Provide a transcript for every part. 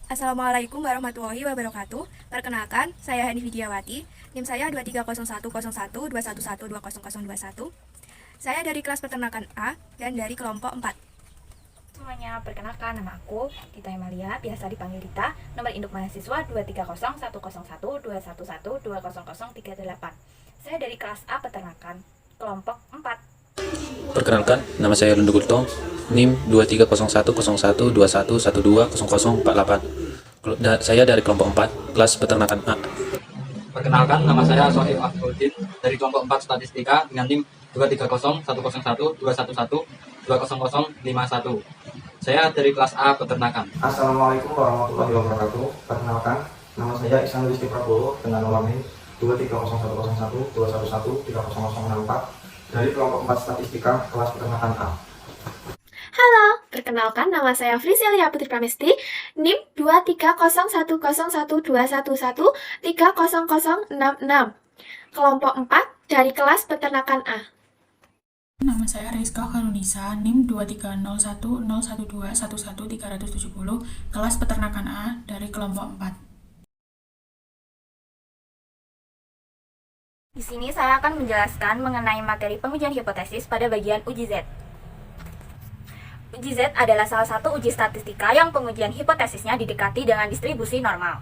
Assalamualaikum warahmatullahi wabarakatuh. Perkenalkan, saya Hani Widiawati. NIM saya 2301012112021. Saya dari kelas peternakan A dan dari kelompok 4. Semuanya, perkenalkan, nama aku Dita Emalia, biasa dipanggil Dita. Nomor induk mahasiswa 230101201201038. Saya dari kelas A peternakan, kelompok 4. Perkenalkan, nama saya Lundu Gultong, NIM 230101211200048. Saya dari kelompok 4, kelas peternakan A. Perkenalkan, nama saya Sohib Afrodin dari kelompok 4 Statistika dengan NIM 2301012120051. Saya dari kelas A Peternakan. Assalamualaikum warahmatullahi wabarakatuh. Perkenalkan, nama saya Ihsan Rizky Prabowo dengan nomor NIM 2301112113064 dari kelompok 4 Statistika kelas Peternakan A. Halo, perkenalkan nama saya Friselia Putri Pramesti, NIM 230111211300066, kelompok 4 dari kelas Peternakan A. Nama saya Rizka Karunisa, NIM 2301012111370, kelas Peternakan A dari kelompok 4. Di sini saya akan menjelaskan mengenai materi pengujian hipotesis pada bagian uji Z. Uji Z adalah salah satu uji statistika yang pengujian hipotesisnya didekati dengan distribusi normal.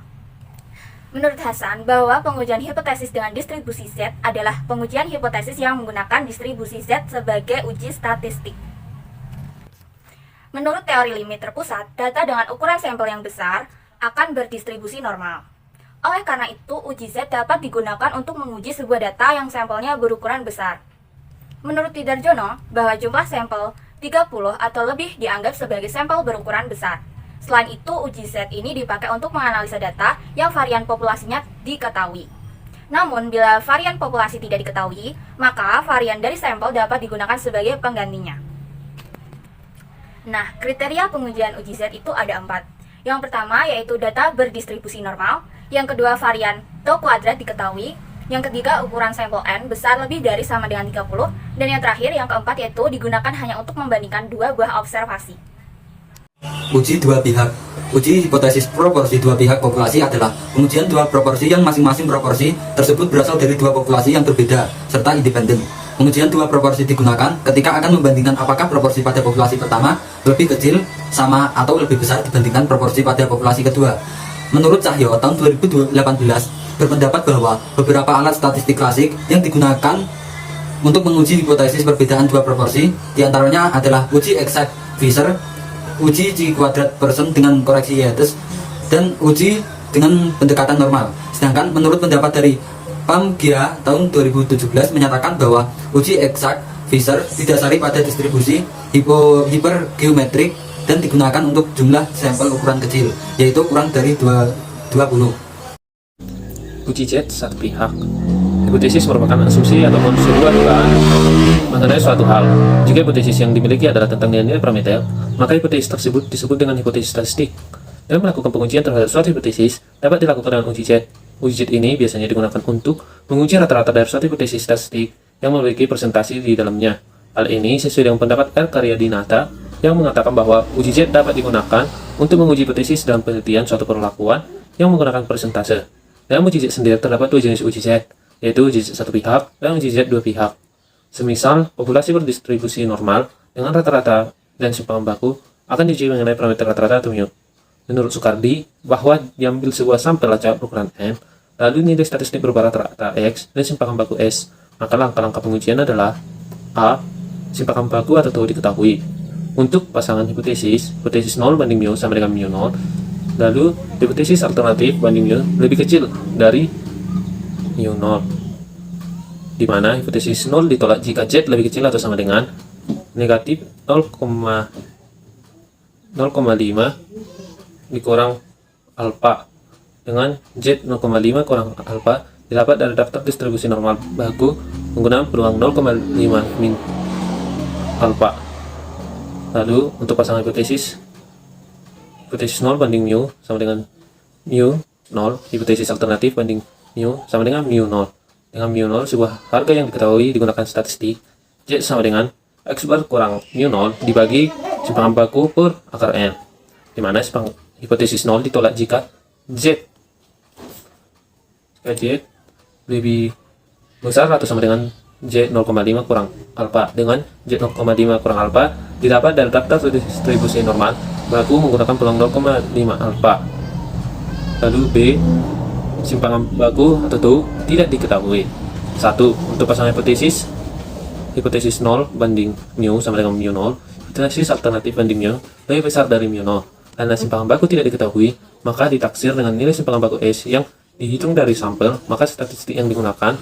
Menurut Hasan, bahwa pengujian hipotesis dengan distribusi Z adalah pengujian hipotesis yang menggunakan distribusi Z sebagai uji statistik. Menurut teori limit terpusat, data dengan ukuran sampel yang besar akan berdistribusi normal. Oleh karena itu, uji Z dapat digunakan untuk menguji sebuah data yang sampelnya berukuran besar. Menurut Widarjono, bahwa jumlah sampel 30 atau lebih dianggap sebagai sampel berukuran besar. Selain itu, uji Z ini dipakai untuk menganalisa data yang varian populasinya diketahui. Namun, bila varian populasi tidak diketahui, maka varian dari sampel dapat digunakan sebagai penggantinya. Nah, kriteria pengujian uji Z itu ada 4. Yang pertama yaitu data berdistribusi normal, yang kedua varian tau kuadrat diketahui, yang ketiga ukuran sampel N besar lebih dari sama dengan 30, dan yang terakhir yang keempat yaitu digunakan hanya untuk membandingkan dua buah observasi. Uji dua pihak. Uji hipotesis proporsi dua pihak populasi adalah pengujian dua proporsi yang masing-masing proporsi tersebut berasal dari dua populasi yang berbeda serta independen. Pengujian dua proporsi digunakan ketika akan membandingkan apakah proporsi pada populasi pertama lebih kecil, sama, atau lebih besar dibandingkan proporsi pada populasi kedua. Menurut Cahyo tahun 2018 berpendapat bahwa beberapa alat statistik klasik yang digunakan untuk menguji hipotesis perbedaan dua proporsi diantaranya adalah uji exact Fisher, uji Chi kuadrat Pearson dengan koreksi Yates, dan uji dengan pendekatan normal. Sedangkan menurut pendapat dari PAMGIA tahun 2017 menyatakan bahwa uji exact Fisher didasari pada distribusi hipergeometrik dan digunakan untuk jumlah sampel ukuran kecil, yaitu kurang dari 20. Uji Z satu pihak. Hipotesis merupakan asumsi ataupun sebuah dugaan mengenai suatu hal. Jika hipotesis yang dimiliki adalah tentang nilai parameter, maka hipotesis tersebut disebut dengan hipotesis statistik. Dalam melakukan pengujian terhadap suatu hipotesis dapat dilakukan dengan uji Z. Uji Z ini biasanya digunakan untuk menguji rata-rata dari suatu hipotesis statistik yang memiliki presentasi di dalamnya. Hal ini sesuai dengan pendapat R. Karyadinata yang mengatakan bahwa uji Z dapat digunakan untuk menguji hipotesis dalam penelitian suatu perlakuan yang menggunakan persentase. Dalam uji Z sendiri terdapat dua jenis uji Z, yaitu uji Z satu pihak dan uji Z dua pihak. Semisal, populasi berdistribusi normal dengan rata-rata dan simpang baku akan diuji mengenai parameter rata-rata atau mu. Menurut Sukardi, bahwa diambil sebuah sampel acak berukuran M, lalu nilai statistik berupa rata-rata X dan simpang baku S, maka langkah-langkah pengujian adalah A. Simpang baku atau tahu diketahui. Untuk pasangan hipotesis 0 banding mu sama dengan mu 0, lalu hipotesis alternatif banding mu lebih kecil dari mu 0, di mana hipotesis 0 ditolak jika Z lebih kecil atau sama dengan negatif 0,5 dikurang alfa, dengan Z 0,5 kurang alfa didapat dari daftar distribusi normal baku menggunakan peluang 0,5 min alfa. Lalu untuk pasangan hipotesis 0 banding mu sama dengan mu 0, hipotesis alternatif banding mu sama dengan mu 0. Dengan mu 0 sebuah harga yang diketahui digunakan statistik, Z sama dengan X bar kurang mu 0 dibagi simpang baku per akar N, di mana simpang hipotesis 0 ditolak jika Z lebih besar atau sama dengan Z 0,5 kurang alfa, dengan Z 0,5 kurang alfa didapat dari daftar distribusi normal baku menggunakan peluang 0,5 alfa. Lalu B, simpangan baku atau tidak diketahui. 1. Untuk pasangan hipotesis 0 banding mu sama dengan mu 0, hipotesis alternatif banding mu lebih besar dari mu 0. Karena simpangan baku tidak diketahui, maka ditaksir dengan nilai simpangan baku S yang dihitung dari sampel, maka statistik yang digunakan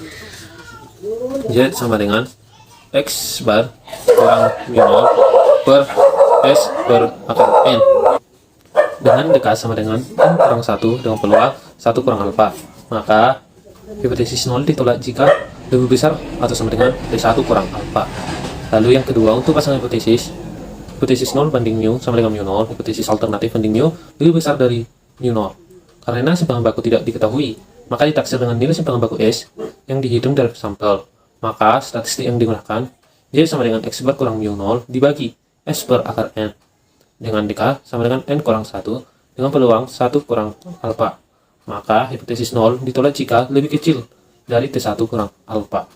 Z sama dengan X bar kurang mu 0 per S per akar N, dengan dekat sama dengan N kurang 1 dengan peluang 1 kurang alfa. Maka hipotesis 0 ditolak jika lebih besar atau sama dengan D1 kurang alfa. Lalu yang kedua, untuk pasangan hipotesis 0 banding mu sama dengan mu 0, hipotesis alternatif banding mu lebih besar dari mu 0. Karena simpangan baku tidak diketahui, maka ditaksir dengan nilai simpangan baku S yang dihitung dari sampel. Maka statistik yang digunakan Z sama dengan X bar kurang mu 0 dibagi S per akar N, dengan DK sama dengan N kurang 1 dengan peluang 1 kurang alfa. Maka hipotesis 0 ditolak jika lebih kecil dari T1 kurang alfa.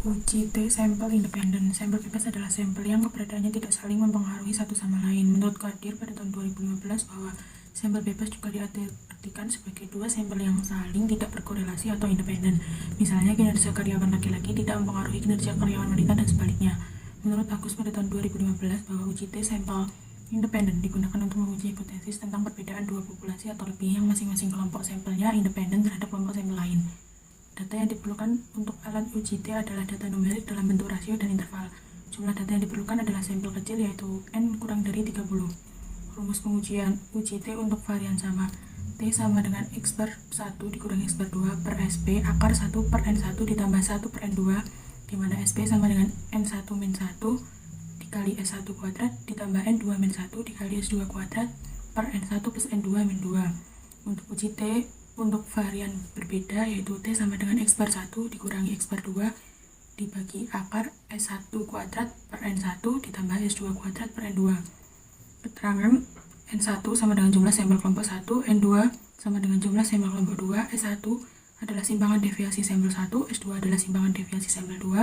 Uji T sampel independen. Sampel bebas adalah sampel yang keberadaannya tidak saling mempengaruhi satu sama lain. Menurut Kadir pada tahun 2015 bahwa sampel bebas juga diartikan sebagai dua sampel yang saling tidak berkorelasi atau independen. Misalnya kinerja karyawan laki-laki tidak mempengaruhi kinerja karyawan wanita dan sebaliknya. Menurut Agus pada tahun 2015 bahwa uji T sampel independen digunakan untuk menguji hipotesis tentang perbedaan dua populasi atau lebih yang masing-masing kelompok sampelnya independen terhadap kelompok sampel lain. Data yang diperlukan untuk alat uji T adalah data numerik dalam bentuk rasio dan interval. Jumlah data yang diperlukan adalah sampel kecil yaitu N kurang dari 30. Rumus pengujian uji T untuk varian sama. T sama dengan X bar 1 dikurangi X bar 2 per SP akar 1 per N1 ditambah 1 per N2, di mana SP sama dengan N1 min 1 dikali S1 kuadrat ditambah N2 min 1 dikali S2 kuadrat per N1 plus N2 min 2. Untuk uji T untuk varian berbeda yaitu T sama dengan X bar 1 dikurangi X bar 2 dibagi akar S1 kuadrat per N1 ditambah S2 kuadrat per N2. Keterangan N1 sama dengan jumlah sampel kelompok 1, N2 sama dengan jumlah sampel kelompok 2, S1 adalah simpangan deviasi sampel 1, S2 adalah simpangan deviasi sampel 2,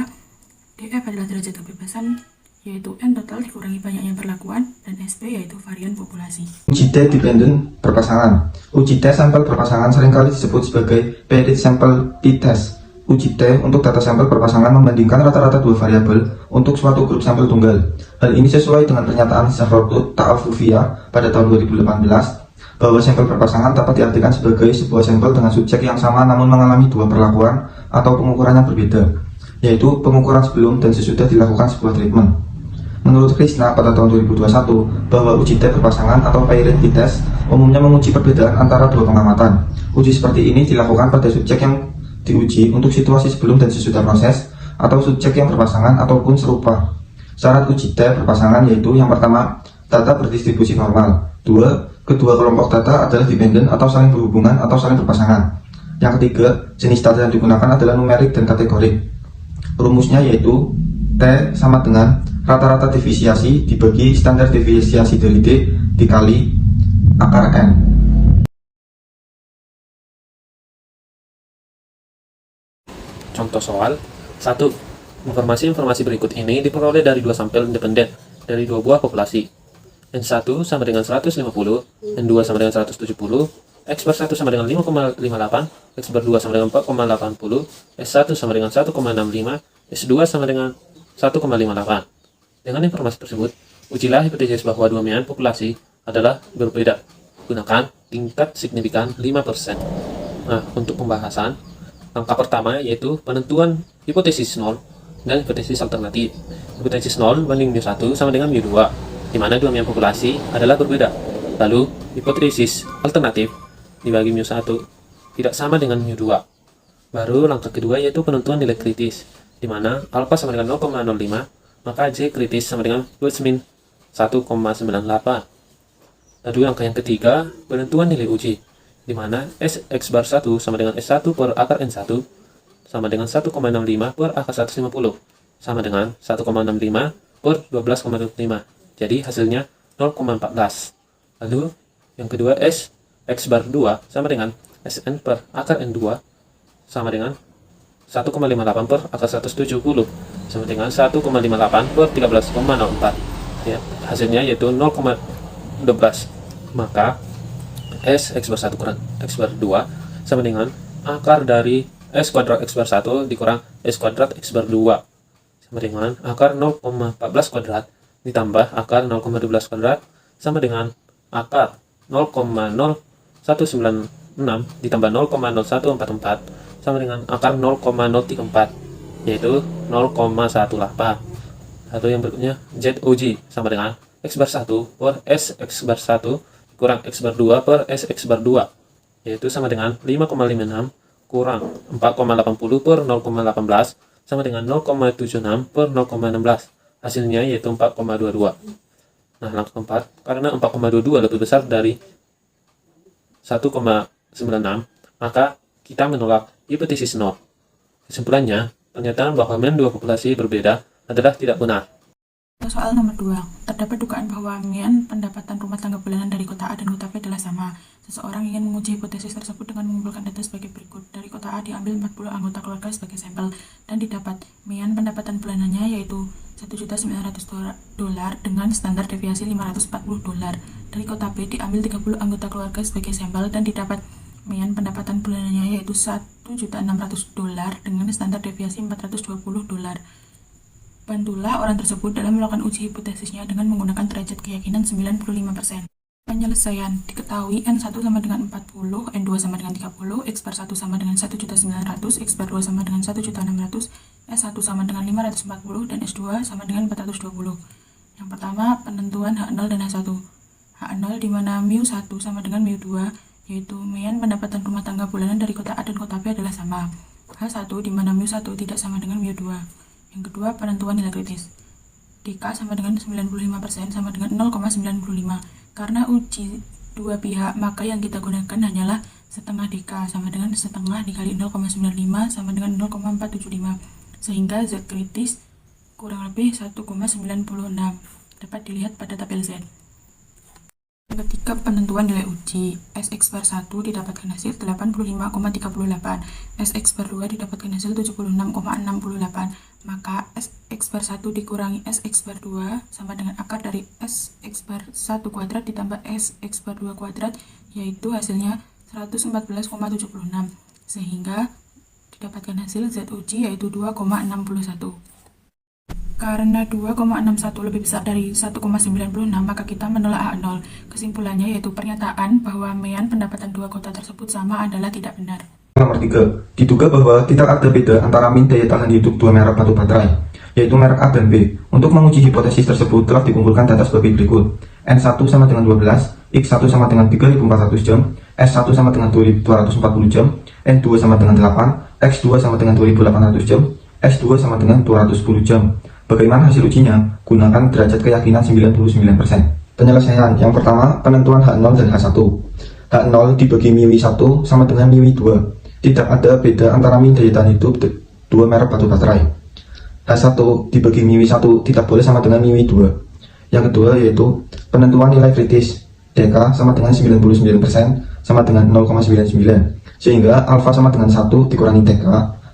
DF adalah derajat kebebasan yaitu N total dikurangi banyaknya perlakuan, dan SP yaitu varian populasi. Uji T dependen berpasangan. Uji T sampel berpasangan seringkali disebut sebagai paired sample t-test. Uji T untuk data sampel berpasangan membandingkan rata-rata dua variabel untuk suatu grup sampel tunggal. Hal ini sesuai dengan pernyataan Zahrotut Ta'afufia pada tahun 2018 bahwa sampel berpasangan dapat diartikan sebagai sebuah sampel dengan subjek yang sama namun mengalami dua perlakuan atau pengukuran yang berbeda, yaitu pengukuran sebelum dan sesudah dilakukan sebuah treatment. Menurut Krishna pada tahun 2021 bahwa uji T berpasangan atau paired t-test umumnya menguji perbedaan antara dua pengamatan. Uji seperti ini dilakukan pada subjek yang diuji untuk situasi sebelum dan sesudah proses atau subjek yang berpasangan ataupun serupa. Syarat uji T berpasangan yaitu yang pertama, data berdistribusi normal. 2. Kedua kelompok data adalah dependen atau saling berhubungan atau saling berpasangan. Yang ketiga, jenis data yang digunakan adalah numerik dan kategorik. Rumusnya yaitu T sama dengan rata-rata deviasi dibagi standar deviasi dari D dikali akar N. Contoh soal 1. Informasi-informasi berikut ini diperoleh dari dua sampel independen dari dua buah populasi. N1 sama dengan 150, N2 sama dengan 170, X bar 1 sama dengan 5,58, X bar 2 sama dengan 4,80, S1 sama dengan 1,65, S2 sama dengan 1,58. Dengan informasi tersebut, ujilah hipotesis bahwa dua mean populasi adalah berbeda. Gunakan tingkat signifikan 5%. Nah, untuk pembahasan, langkah pertama yaitu penentuan hipotesis 0 dan hipotesis alternatif. Hipotesis 0 banding mu 1 sama dengan mu 2, di mana dua mean populasi adalah berbeda. Lalu, hipotesis alternatif dibagi mu 1 tidak sama dengan mu 2. Baru langkah kedua yaitu penentuan nilai kritis, di mana alfa sama dengan 0,05, maka J kritis sama dengan plus min 1,98. Lalu langkah yang ketiga, penentuan nilai uji, di mana X bar 1 sama dengan S1 per akar N1 sama dengan 1,65 per akar 150 sama dengan 1,65 per 12,25. Jadi hasilnya 0,14. Lalu Yang kedua, S X bar 2 sama dengan Sn per akar N2 sama dengan 1,58 per akar 170 sama dengan 1,58 per 13,04. Ya, hasilnya yaitu 0,12. Maka S X bar 1 kurang X bar 2 sama dengan akar dari S kuadrat X bar 1 dikurang S kuadrat X bar 2 sama dengan akar 0,14 kuadrat ditambah akar 0,12 kuadrat sama dengan akar 0,0196 ditambah 0,0144 sama dengan akar 0,034, yaitu 0,18. Lalu yang berikutnya ZOG sama dengan X bar 1 per S X bar 1 kurang X bar 2 per S X bar 2, yaitu sama dengan 5,56 kurang 4,80 per 0,18 sama dengan 0,76 per 0,16. Hasilnya yaitu 4,22. Nah, langkah keempat, karena 4,22 lebih besar dari 1,96, maka kita menolak hipotesis NOR. Kesimpulannya, pernyataan bahwa dua populasi berbeda adalah tidak benar. Soal nomor 2, terdapat dugaan bahwa median pendapatan rumah tangga bulanan dari kota A dan kota B adalah sama. Seseorang ingin menguji hipotesis tersebut dengan mengumpulkan data sebagai berikut. Dari kota A diambil 40 anggota keluarga sebagai sampel dan didapat median pendapatan bulanannya yaitu $1.900.000 dengan standar deviasi $540. Dari kota B diambil 30 anggota keluarga sebagai sampel dan didapat median pendapatan bulanannya yaitu $1.600.000 dengan standar deviasi $420. Bantulah orang tersebut dalam melakukan uji hipotesisnya dengan menggunakan derajat keyakinan 95%. Penyelesaian diketahui N1 sama dengan 40, N2 sama dengan 30, X bar 1 sama dengan 1.900, X bar 2 sama dengan 1.600, S1 sama dengan 540, dan S2 sama dengan 420. Yang pertama, penentuan H0 dan H1. H0 di mana mu1 sama dengan mu2, yaitu median pendapatan rumah tangga bulanan dari kota A dan kota B adalah sama. H1 di mana mu1 tidak sama dengan mu2. Yang kedua, penentuan nilai kritis. DK sama dengan 95% sama dengan 0,95. Karena uji dua pihak, maka yang kita gunakan hanyalah setengah DK sama dengan setengah dikali 0,95 sama dengan 0,475. Sehingga Z kritis kurang lebih 1,96. Dapat dilihat pada tabel Z. Yang ketiga, penentuan nilai uji. SX bar 1 didapatkan hasil 85,38, SX bar 2 didapatkan hasil 76,68, maka SX bar 1 dikurangi SX bar 2 sama dengan akar dari SX bar 1 kuadrat ditambah SX bar 2 kuadrat, yaitu hasilnya 114,76, sehingga didapatkan hasil Z uji yaitu 2,61. Karena 2,61 lebih besar dari 1,96, maka kita menolak H0. Kesimpulannya yaitu pernyataan bahwa median pendapatan dua kota tersebut sama adalah tidak benar. Nomor 3, diduga bahwa tidak ada beda antara min daya tahan hidup dua merek batu baterai, yaitu merek A dan B. Untuk menguji hipotesis tersebut telah dikumpulkan data sebagai berikut. N1 sama dengan 12, X1 sama dengan 3400 jam, S1 sama dengan 2240 jam, N2 sama dengan 8, X2 sama dengan 2800 jam, S2 sama dengan 210 jam. Bagaimana hasil ujinya? Gunakan derajat keyakinan 99%. Penyelesaian yang pertama, penentuan H0 dan H1. H0 dibagi μ1 sama dengan μ2. Tidak ada beda antara min daya tahan hidup dua merek batu baterai. H1 dibagi μ1 tidak boleh sama dengan μ2. Yang kedua yaitu penentuan nilai kritis. DK sama dengan 99% sama dengan 0,99. Sehingga alfa sama dengan 1 dikurangi DK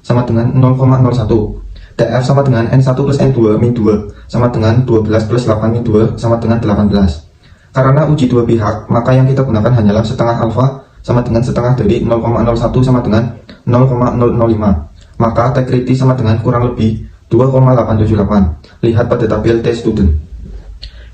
sama dengan 0,01. TF sama dengan N1 plus N2 min 2 sama dengan 12 plus 8 min 2 sama dengan 18. Karena uji dua pihak, maka yang kita gunakan hanyalah setengah alfa sama dengan setengah dari 0,01 sama dengan 0,005. Maka T kritis sama dengan kurang lebih 2,878. Lihat pada tabel T student.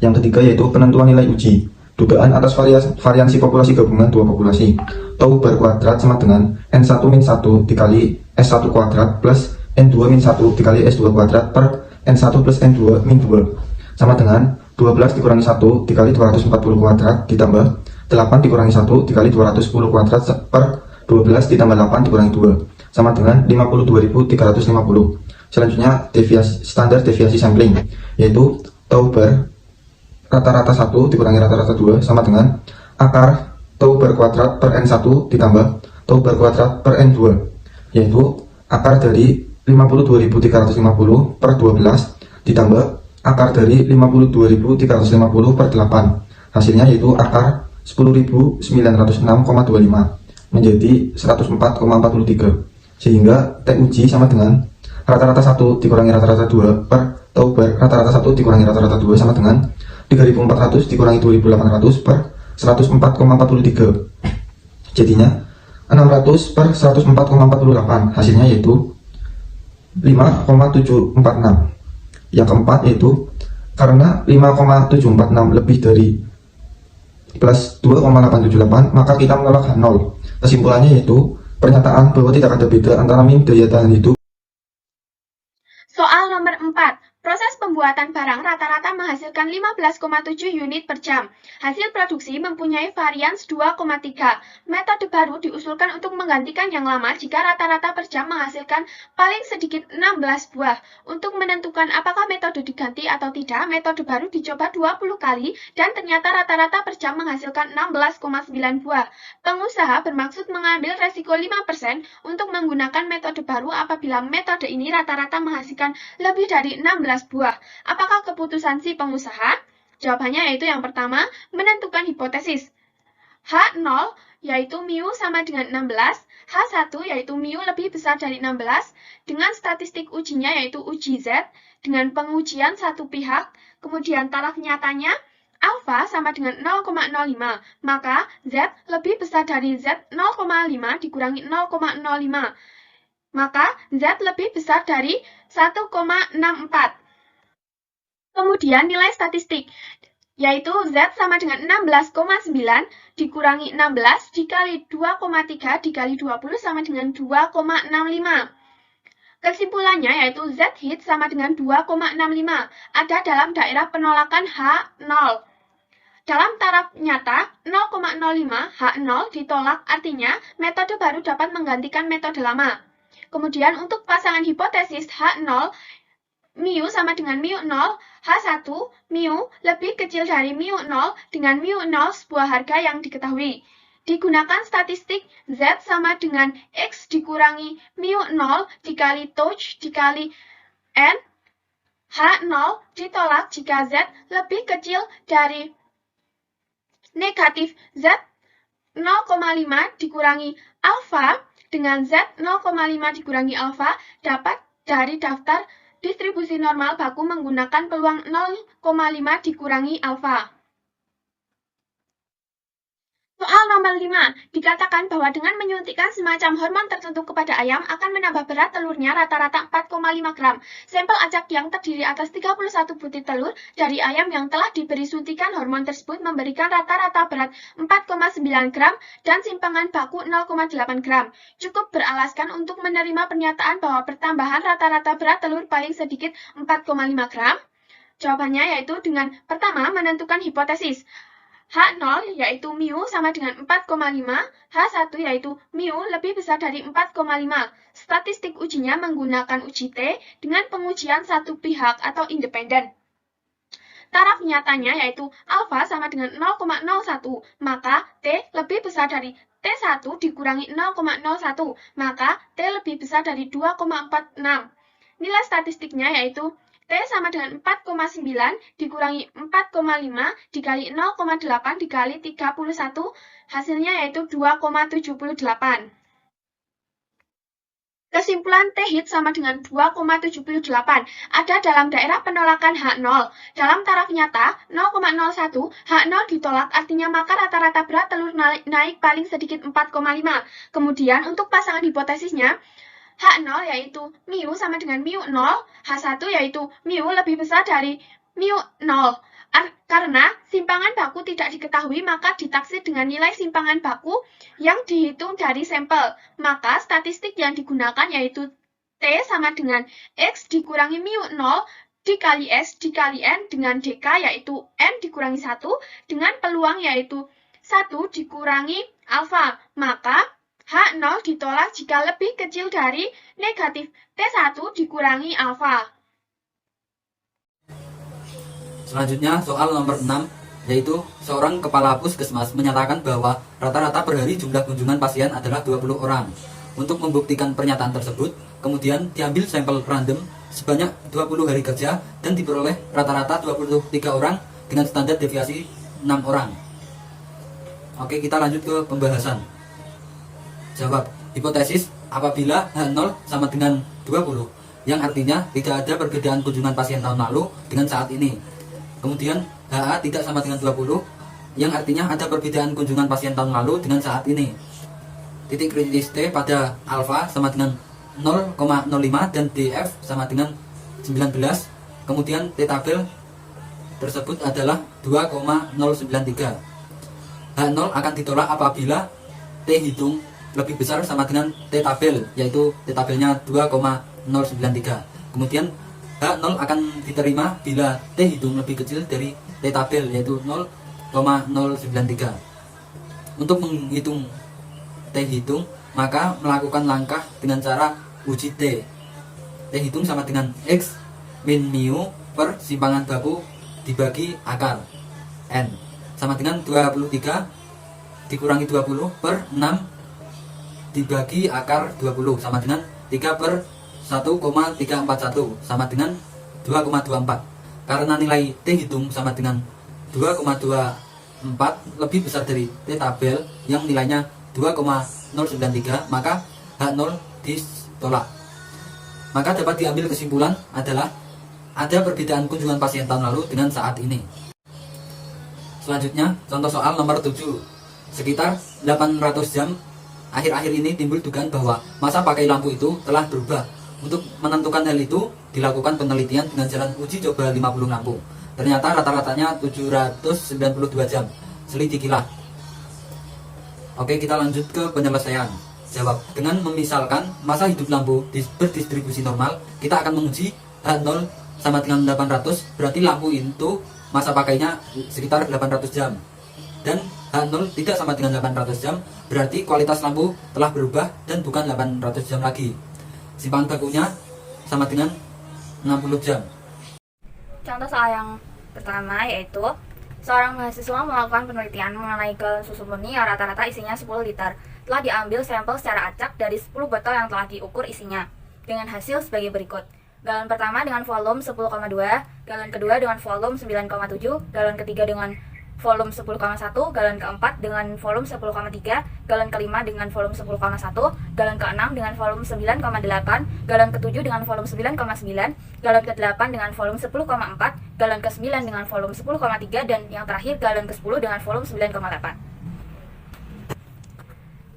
Yang ketiga yaitu penentuan nilai uji. Dugaan atas variansi populasi gabungan dua populasi. Tau bar kuadrat sama dengan N1 min 1 dikali S1 kuadrat plus N2 min 1 dikali S2 kuadrat per N1 plus N2 min 2 sama dengan 12 dikurangi 1 dikali 240 kuadrat ditambah 8 dikurangi 1 dikali 210 kuadrat per 12 ditambah 8 dikurangi 2 sama dengan 52.350. Selanjutnya standar deviasi sampling, yaitu tau bar rata-rata 1 dikurangi rata-rata 2 sama dengan akar tau bar kuadrat per N1 ditambah tau bar kuadrat per N2, yaitu akar dari 52.350 per 12 ditambah akar dari 52.350 per 8. Hasilnya yaitu akar 10.906,25 menjadi 104,43, sehingga T uji sama dengan rata-rata 1 dikurangi rata-rata 2 per atau rata-rata 1 dikurangi rata-rata 2 sama dengan 3.400 dikurangi 2.800 per 104,43. Jadinya 600 per 104,48, hasilnya yaitu 5,746. Yang keempat yaitu karena 5,746 lebih dari plus 2,878, maka kita menolak H0. Kesimpulannya yaitu pernyataan bahwa tidak ada beda antara min daya tahan hidup. Soal nomor 4. Proses pembuatan barang rata-rata menghasilkan 15,7 unit per jam. Hasil produksi mempunyai varians 2,3. Metode baru diusulkan untuk menggantikan yang lama jika rata-rata per jam menghasilkan paling sedikit 16 buah. Untuk menentukan apakah metode diganti atau tidak, metode baru dicoba 20 kali dan ternyata rata-rata per jam menghasilkan 16,9 buah. Pengusaha bermaksud mengambil resiko 5% untuk menggunakan metode baru apabila metode ini rata-rata menghasilkan lebih dari 16 buah. Apakah keputusan si pengusaha? Jawabannya yaitu yang pertama, menentukan hipotesis. H0 yaitu mu sama dengan 16, H1 yaitu mu lebih besar dari 16, dengan statistik ujinya yaitu uji Z, dengan pengujian satu pihak, kemudian taraf nyatanya, alfa sama dengan 0,05, maka Z lebih besar dari Z 0,5 dikurangi 0,05, maka Z lebih besar dari 1,64. Kemudian nilai statistik, yaitu Z sama dengan 16,9 dikurangi 16 dikali 2,3 dikali 20 sama dengan 2,65. Kesimpulannya yaitu Z hit sama dengan 2,65, ada dalam daerah penolakan H0. Dalam taraf nyata, 0,05 H0 ditolak, artinya metode baru dapat menggantikan metode lama. Kemudian untuk pasangan hipotesis H0, mu sama dengan mu 0, H1, mu lebih kecil dari mu 0 dengan mu 0 sebuah harga yang diketahui. Digunakan statistik Z sama dengan X dikurangi mu 0 dikali touch dikali N. H0 ditolak jika Z lebih kecil dari negatif Z 0,5 dikurangi alfa dengan Z 0,5 dikurangi alfa dapat dari daftar distribusi normal baku menggunakan peluang 0,5 dikurangi alfa. Soal nomor 5, dikatakan bahwa dengan menyuntikkan semacam hormon tertentu kepada ayam akan menambah berat telurnya rata-rata 4,5 gram. Sampel acak yang terdiri atas 31 butir telur dari ayam yang telah diberi suntikan hormon tersebut memberikan rata-rata berat 4,9 gram dan simpangan baku 0,8 gram. Cukup beralaskan untuk menerima pernyataan bahwa pertambahan rata-rata berat telur paling sedikit 4,5 gram? Jawabannya yaitu dengan pertama menentukan hipotesis. H0 yaitu mu sama dengan 4,5, H1 yaitu mu lebih besar dari 4,5. Statistik ujinya menggunakan uji T dengan pengujian satu pihak atau independen. Taraf nyatanya yaitu alfa sama dengan 0,01, maka T lebih besar dari T1 dikurangi 0,01, maka T lebih besar dari 2,46. Nilai statistiknya yaitu T sama dengan 4,9 dikurangi 4,5 dikali 0,8 dikali 31, hasilnya yaitu 2,78. Kesimpulan T hit sama dengan 2,78, ada dalam daerah penolakan H0. Dalam taraf nyata, 0,01, H0 ditolak, artinya maka rata-rata berat telur naik paling sedikit 4,5. Kemudian untuk pasangan hipotesisnya, H0 yaitu mu sama dengan mu 0, H1 yaitu mu lebih besar dari mu 0. Karena simpangan baku tidak diketahui, maka ditaksir dengan nilai simpangan baku yang dihitung dari sampel. Maka statistik yang digunakan yaitu T sama dengan X dikurangi mu 0 dikali S dikali N dengan DK yaitu N dikurangi 1 dengan peluang yaitu 1 dikurangi alfa. Maka H0 ditolak jika lebih kecil dari negatif T1 dikurangi alfa. Selanjutnya soal nomor 6, yaitu seorang kepala puskesmas menyatakan bahwa rata-rata per hari jumlah kunjungan pasien adalah 20 orang. Untuk membuktikan pernyataan tersebut, kemudian diambil sampel random sebanyak 20 hari kerja dan diperoleh rata-rata 23 orang dengan standar deviasi 6 orang. Oke, kita lanjut ke pembahasan. Jawab. Hipotesis apabila H0 sama dengan 20, yang artinya tidak ada perbedaan kunjungan pasien tahun lalu dengan saat ini. Kemudian HA tidak sama dengan 20, yang artinya ada perbedaan kunjungan pasien tahun lalu dengan saat ini. Titik kritis T pada alfa sama dengan 0,05 dan DF sama dengan 19. Kemudian T tabel tersebut adalah 2,093. H0 akan ditolak apabila T hitung lebih besar sama dengan T tabel, yaitu T tabelnya 2,093. Kemudian H0 akan diterima bila T hitung lebih kecil dari T tabel, yaitu 0,093. Untuk menghitung T hitung, maka melakukan langkah dengan cara uji T. T hitung sama dengan X min mu per simpangan baku dibagi akar N sama dengan 23 dikurangi 20 per 6 dibagi akar 20 sama dengan 3 per 1,341 sama dengan 2,24. Karena nilai T hitung sama dengan 2,24 lebih besar dari T tabel yang nilainya 2,093, maka H0 ditolak. Maka dapat diambil kesimpulan adalah ada perbedaan kunjungan pasien tahun lalu dengan saat ini. Selanjutnya, contoh soal nomor 7. Sekitar 800 jam akhir-akhir ini timbul dugaan bahwa masa pakai lampu itu telah berubah. Untuk menentukan hal itu, dilakukan penelitian dengan jalan uji coba 50 lampu. Ternyata rata-ratanya 792 jam. Selidikilah. Oke, kita lanjut ke penyelesaian. Jawab. Dengan memisalkan masa hidup lampu berdistribusi normal, kita akan menguji H0 sama dengan 800, berarti lampu itu masa pakainya sekitar 800 jam. Dan H0 tidak sama dengan 800 jam, berarti kualitas lampu telah berubah dan bukan 800 jam lagi. Simpangan bakunya sama dengan 60 jam. Contoh soal yang pertama yaitu seorang mahasiswa melakukan penelitian mengenai galon susu murni yang rata-rata isinya 10 liter. Telah diambil sampel secara acak dari 10 botol yang telah diukur isinya, dengan hasil sebagai berikut. Galon pertama dengan volume 10,2, galon kedua dengan volume 9,7, galon ketiga dengan volume 10,1, galon keempat dengan volume 10,3, galon kelima dengan volume 10,1, galon keenam dengan volume 9,8, galon ketujuh dengan volume 9,9, galon ke-8 dengan volume 10,4, galon ke-9 dengan volume 10,3, dan yang terakhir galon ke-10 dengan volume 9,8.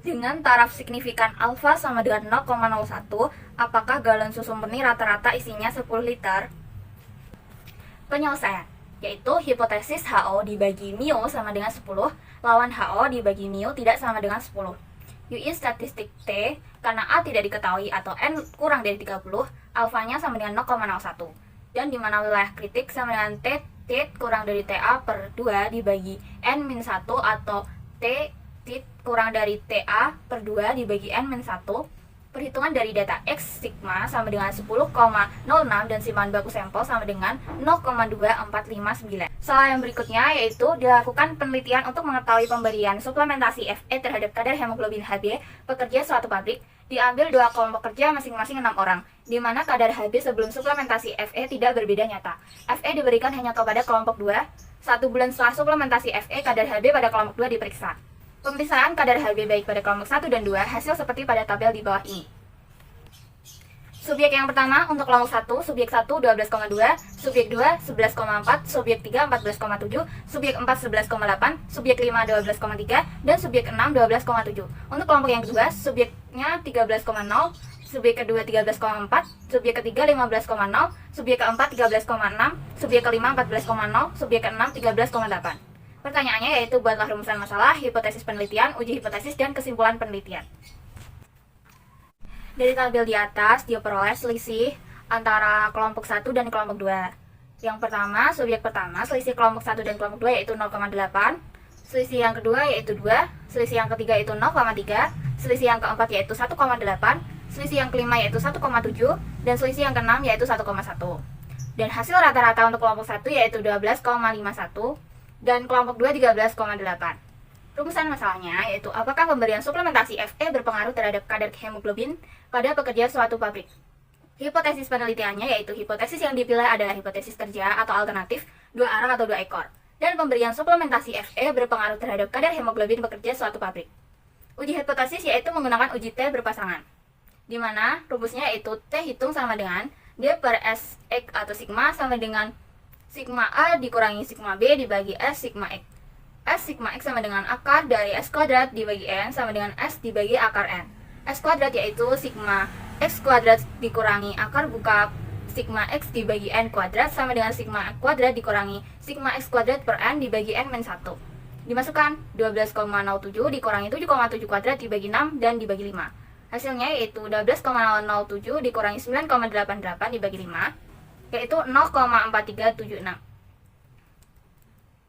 Dengan taraf signifikan alfa sama dengan 0,01, apakah galon susu murni rata-rata isinya 10 liter? Penyelesaian, yaitu hipotesis HO dibagi mu sama dengan 10, lawan HO dibagi mu tidak sama dengan 10. UI statistik T, karena A tidak diketahui atau N kurang dari 30, alfanya sama dengan 0,01. Dan dimana wilayah kritik sama dengan T kurang dari TA per 2 dibagi N-1 atau T kurang dari TA per 2 dibagi N-1. Perhitungan dari data X sigma sama dengan 10,06 dan simpangan baku sampel sama dengan 0,2459. Soal yang berikutnya yaitu dilakukan penelitian untuk mengetahui pemberian suplementasi Fe terhadap kadar hemoglobin Hb pekerja suatu pabrik. Diambil 2 kelompok kerja masing-masing 6 orang, di mana kadar Hb sebelum suplementasi Fe tidak berbeda nyata. Fe diberikan hanya kepada kelompok 2. 1 bulan setelah suplementasi Fe, kadar Hb pada kelompok 2 diperiksa. Pemeriksaan kadar Hb baik pada kelompok 1 dan 2 hasil seperti pada tabel di bawah ini. Subyek yang pertama untuk kelompok 1, subyek 1 12,2, subyek 2 11,4, subyek 3 14,7, subyek 4 11,8, subyek 5 12,3, dan subyek 6 12,7. Untuk kelompok yang kedua, subyeknya 13,0, subyek kedua 13,4, subyek ketiga 15,0, subyek keempat 13,6, subyek kelima 14,0, subyek keenam 13,8. Pertanyaannya yaitu buatlah rumusan masalah, hipotesis penelitian, uji hipotesis, dan kesimpulan penelitian. Dari tabel di atas diperoleh selisih antara kelompok 1 dan kelompok 2. Yang pertama, subyek pertama, selisih kelompok 1 dan kelompok 2 yaitu 0,8, selisih yang kedua yaitu 2, selisih yang ketiga yaitu 0,3, selisih yang keempat yaitu 1,8, selisih yang kelima yaitu 1,7, dan selisih yang keenam yaitu 1,1. Dan hasil rata-rata untuk kelompok 1 yaitu 12,51, dan kelompok 2 13,8. Rumusan masalahnya yaitu apakah pemberian suplementasi Fe berpengaruh terhadap kadar hemoglobin pada pekerja suatu pabrik. Hipotesis penelitiannya yaitu hipotesis yang dipilih adalah hipotesis kerja atau alternatif 2 arah atau 2 ekor. Dan pemberian suplementasi Fe berpengaruh terhadap kadar hemoglobin bekerja suatu pabrik. Uji hipotesis yaitu menggunakan uji T berpasangan, di mana rumusnya yaitu T hitung sama dengan D per S X atau sigma sama dengan sigma A dikurangi sigma B dibagi S sigma X. S sigma X sama dengan akar dari S kuadrat dibagi N sama dengan S dibagi akar N. S kuadrat yaitu sigma X kuadrat dikurangi akar buka sigma X dibagi N kuadrat sama dengan sigma X kuadrat dikurangi sigma X kuadrat per N dibagi N min 1. Dimasukkan 12,07 dikurangi 7,7 kuadrat dibagi 6 dan dibagi 5. Hasilnya yaitu 12,007 dikurangi 9,88 dibagi 5, yaitu 0,4376.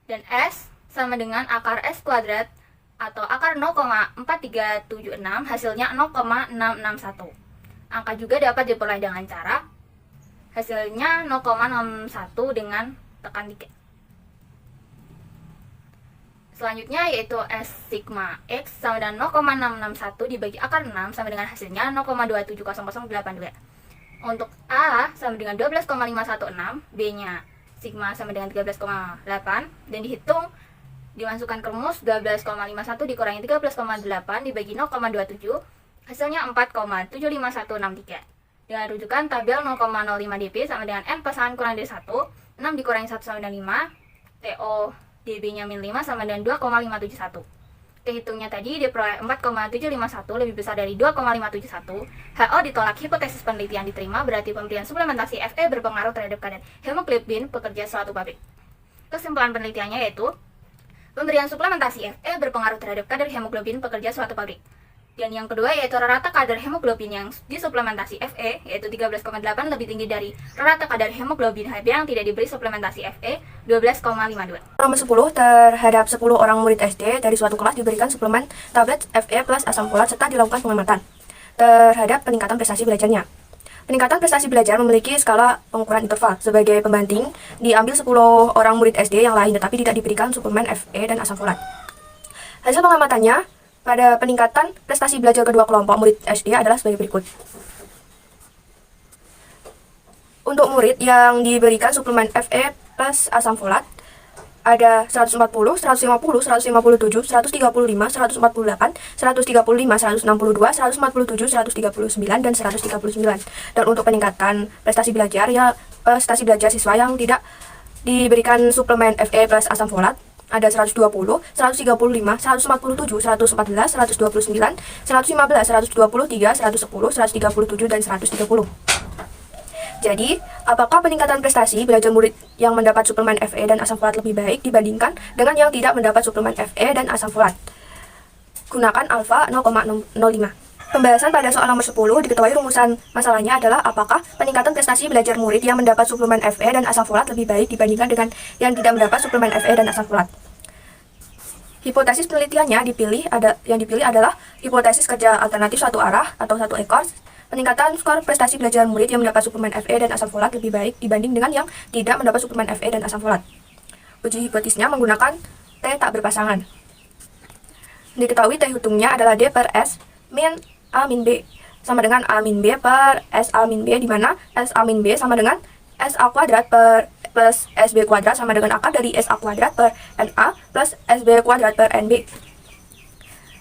Dan S sama dengan akar S kuadrat atau akar 0,4376, hasilnya 0,661. Angka juga dapat diperoleh dengan cara hasilnya 0,61 dengan tekan dikit. Selanjutnya yaitu S sigma X sama dengan 0,661 dibagi akar 6 sama dengan hasilnya 0,2700082. Untuk A sama dengan 12,516, B-nya sigma sama dengan 13,8 dan dihitung dimasukkan ke rumus 12,51 dikurangi 13,8 dibagi 0,27, hasilnya 4,75163. Dengan rujukan tabel 0,05 dp sama dengan N pasangan kurang dari 1, 6 dikurangi 1 sama dengan 5, TO dB-nya min 5 sama dengan 2,571. Kehitungnya tadi diperoleh 4,751 lebih besar dari 2,571. HO ditolak, hipotesis penelitian diterima, berarti pemberian suplementasi Fe berpengaruh terhadap kadar hemoglobin bekerja suatu pabrik. Kesimpulan penelitiannya yaitu pemberian suplementasi Fe berpengaruh terhadap kadar hemoglobin bekerja suatu pabrik. Dan yang kedua yaitu rata kadar hemoglobin yang disuplementasi Fe yaitu 13,8 lebih tinggi dari rata kadar hemoglobin Hb yang tidak diberi suplementasi Fe 12,52. Nomor 10, terhadap 10 orang murid SD dari suatu kelas diberikan suplemen tablet Fe plus asam folat serta dilakukan pengamatan terhadap peningkatan prestasi belajarnya. Peningkatan prestasi belajar memiliki skala pengukuran interval. Sebagai pembanding, diambil 10 orang murid SD yang lain tetapi tidak diberikan suplemen Fe dan asam folat. Hasil pengamatannya pada peningkatan prestasi belajar kedua kelompok murid SD adalah sebagai berikut. Untuk murid yang diberikan suplemen Fe plus asam folat, ada 140, 150, 157, 135, 148, 135, 162, 147, 139, dan 139. Dan untuk peningkatan prestasi belajar, prestasi belajar siswa yang tidak diberikan suplemen Fe plus asam folat, ada 120, 135, 147, 114, 129, 115, 123, 110, 137, dan 130. Jadi, apakah peningkatan prestasi belajar murid yang mendapat suplemen Fe dan asam folat lebih baik dibandingkan dengan yang tidak mendapat suplemen Fe dan asam folat? Gunakan alfa 0,05. Pembahasan pada soal nomor 10 diketahui rumusan masalahnya adalah apakah peningkatan prestasi belajar murid yang mendapat suplemen Fe dan asam folat lebih baik dibandingkan dengan yang tidak mendapat suplemen Fe dan asam folat. Hipotesis penelitiannya yang dipilih adalah hipotesis kerja alternatif satu arah atau satu ekor. Peningkatan skor prestasi belajar murid yang mendapat suplemen Fe dan asam folat lebih baik dibanding dengan yang tidak mendapat suplemen Fe dan asam folat. Uji hipotesisnya menggunakan T tak berpasangan. Diketahui T hitungnya adalah D per S min A min B sama dengan A min B per S A min B, di mana S A min B sama dengan S A kuadrat per plus SB kuadrat sama dengan akar dari SA kuadrat per NA plus SB kuadrat per NB.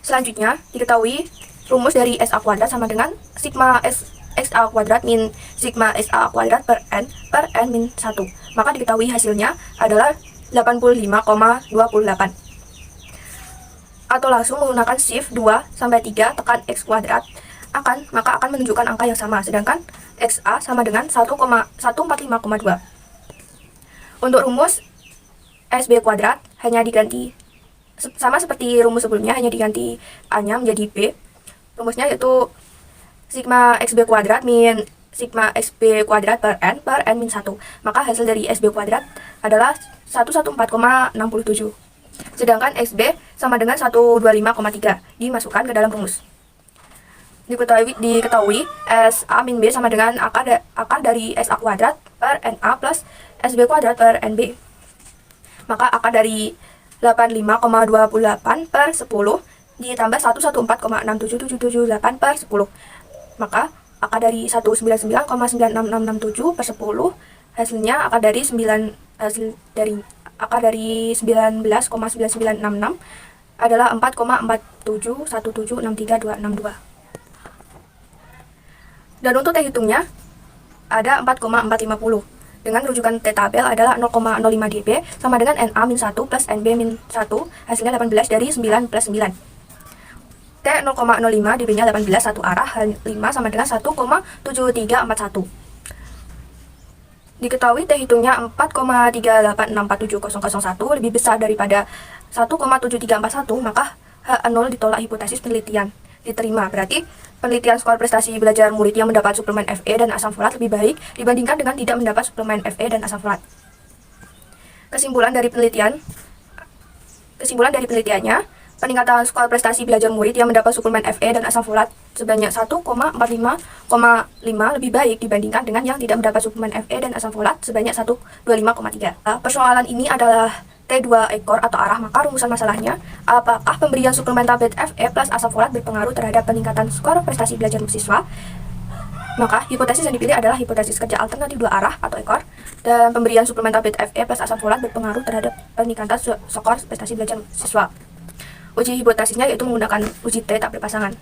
Selanjutnya diketahui rumus dari SA kuadrat sama dengan sigma XA kuadrat min sigma SA kuadrat per N min 1. Maka diketahui hasilnya adalah 85,28. Atau langsung menggunakan shift 2 sampai 3 tekan X kuadrat maka akan menunjukkan angka yang sama, sedangkan XA sama dengan 145,2. Untuk rumus SB kuadrat hanya diganti sama seperti rumus sebelumnya, hanya diganti A-nya menjadi B. Rumusnya yaitu sigma XB kuadrat min sigma XB kuadrat per N min 1. Maka hasil dari SB kuadrat adalah 114,67. Sedangkan XB sama dengan 125,3 dimasukkan ke dalam rumus. Diketahui SA min B sama dengan akar dari SA kuadrat per NA plus SB kuadrat per NB. Maka akar dari 85,28 per 10 ditambah 114,67778 per 10. Maka akar dari 199,96667 per 10 hasilnya akar dari akar dari 19,9966 adalah 4,471763,262. Dan untuk T hitungnya ada 4,450. Dengan rujukan T tabel adalah 0,05 dB sama dengan NA-1 plus NB-1 hasilnya 18 dari 9 plus 9. T 0,05 dB-nya 18 satu arah, H5 sama dengan 1,7341. Diketahui T hitungnya 4,38647001 lebih besar daripada 1,7341, maka H0 ditolak hipotesis penelitian. Diterima, berarti penelitian skor prestasi belajar murid yang mendapat suplemen Fe dan asam folat lebih baik dibandingkan dengan tidak mendapat suplemen Fe dan asam folat. Kesimpulan dari penelitiannya, peningkatan skor prestasi belajar murid yang mendapat suplemen Fe dan asam folat sebanyak 1,45,5 lebih baik dibandingkan dengan yang tidak mendapat suplemen Fe dan asam folat sebanyak 125,3. Persoalan ini adalah T2 ekor atau arah, maka rumusan masalahnya, apakah pemberian suplemen tablet Fe plus asam folat berpengaruh terhadap peningkatan skor prestasi belajar siswa? Maka hipotesis yang dipilih adalah hipotesis kerja alternatif dua arah atau ekor, dan pemberian suplemen tablet Fe plus asam folat berpengaruh terhadap peningkatan skor prestasi belajar siswa. Uji hipotesisnya yaitu menggunakan uji T tak berpasangan.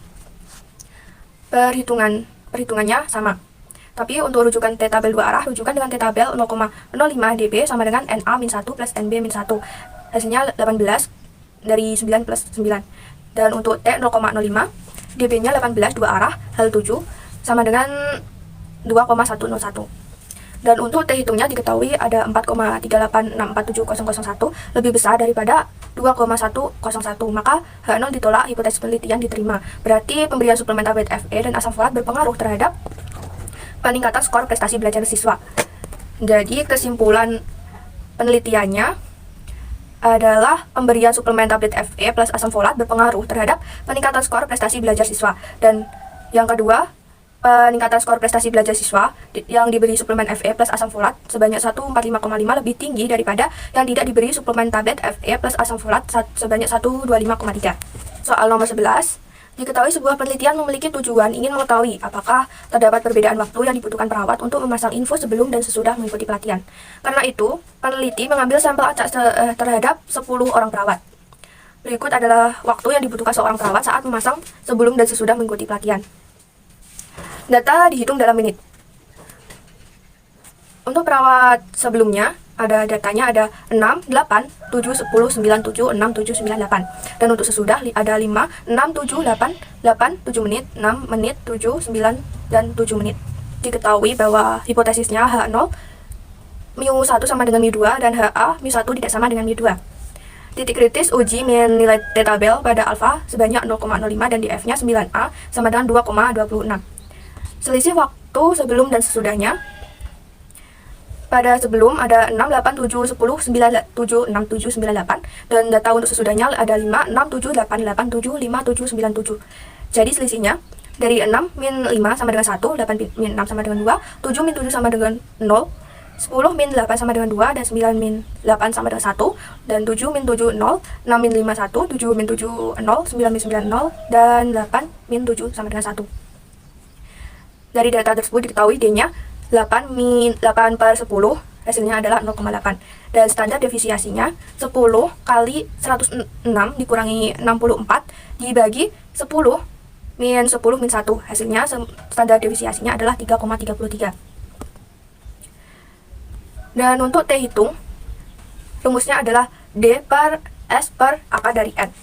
Perhitungannya sama. Tapi untuk rujukan T tabel dua arah, rujukan dengan T tabel 0,05 dB sama dengan NA-1 plus NB-1. Hasilnya 18 dari 9 plus 9. Dan untuk T 0,05 dB-nya 18 dua arah, hal 7 sama dengan 2,101. Dan untuk T hitungnya diketahui ada 4,38647001 lebih besar daripada 2,101, maka H0 ditolak, hipotesis penelitian diterima. Berarti pemberian suplemen tablet Fe dan asam folat berpengaruh terhadap peningkatan skor prestasi belajar siswa. Jadi kesimpulan penelitiannya adalah pemberian suplemen tablet Fe plus asam folat berpengaruh terhadap peningkatan skor prestasi belajar siswa. Dan yang kedua, peningkatan skor prestasi belajar siswa yang diberi suplemen Fe plus asam folat sebanyak 145,5 lebih tinggi daripada yang tidak diberi suplemen tablet Fe plus asam folat sebanyak 125,3. Soal nomor 11. Diketahui sebuah penelitian memiliki tujuan ingin mengetahui apakah terdapat perbedaan waktu yang dibutuhkan perawat untuk memasang infus sebelum dan sesudah mengikuti pelatihan. Karena itu, peneliti mengambil sampel acak terhadap 10 orang perawat. Berikut adalah waktu yang dibutuhkan seorang perawat saat memasang sebelum dan sesudah mengikuti pelatihan. Data dihitung dalam menit. Untuk perawat sebelumnya, datanya ada 6, 8, 7, 10, 9, 7, 6, 7, 9, 8. Dan untuk sesudah ada 5, 6, 7, 8, 8, 7 menit, 6 menit, 7, 9, dan 7 menit. Diketahui bahwa hipotesisnya H0, mu1 sama dengan mu2, dan HA, mu1 tidak sama dengan mu2. Titik kritis uji nilai T tabel pada alfa sebanyak 0,05 dan di F-nya 9A sama dengan 2,26. Selisih waktu sebelum dan sesudahnya. Pada sebelum ada 6, 8, 7, 10, 9, 7, 6, 7, 9, 8. Dan data untuk sesudahnya ada 5, 6, 7, 8, 8, 7, 5, 7, 9, 7. Jadi selisihnya dari 6 min 5 sama dengan 1, 8 min 6 sama dengan 2, 7 min 7 sama dengan 0, 10 min 8 sama dengan 2, dan 9 min 8 sama dengan 1, dan 7 min 7, 0, 6 min 5, 1, 7 min 7, 0, 9 min 9, 0, dan 8 min 7 sama dengan 1. Dari data tersebut diketahui D-nya 8 per 10, hasilnya adalah 0,8. Dan standar defisiasinya 10 kali 106 dikurangi 64 dibagi 10 min 10 min 1. Hasilnya standar defisiasinya adalah 3,33. Dan untuk T hitung, rumusnya adalah D per S per akar dari N.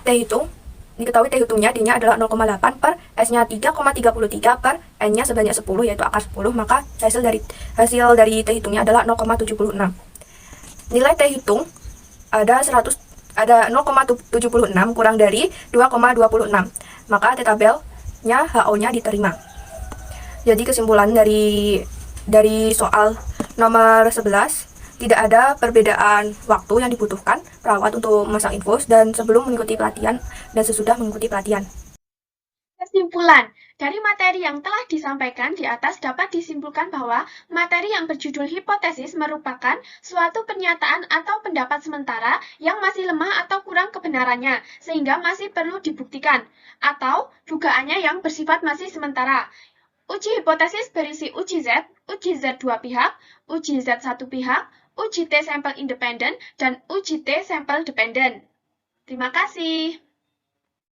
T hitung, diketahui T hitungnya D-nya adalah 0,8 per S-nya 3,33 per N-nya sebanyak 10 yaitu akar 10, maka hasil dari T hitungnya adalah 0,76. Nilai T hitung ada 0,76 kurang dari 2,26. Maka T tabelnya HO-nya diterima. Jadi kesimpulan dari soal nomor 11, tidak ada perbedaan waktu yang dibutuhkan perawat untuk memasang infus dan sebelum mengikuti pelatihan dan sesudah mengikuti pelatihan. Kesimpulan, dari materi yang telah disampaikan di atas dapat disimpulkan bahwa materi yang berjudul hipotesis merupakan suatu pernyataan atau pendapat sementara yang masih lemah atau kurang kebenarannya, sehingga masih perlu dibuktikan, atau dugaannya yang bersifat masih sementara. Uji hipotesis berisi uji Z dua pihak, uji Z satu pihak, uji T sampel independen, dan uji T sampel dependen. Terima kasih.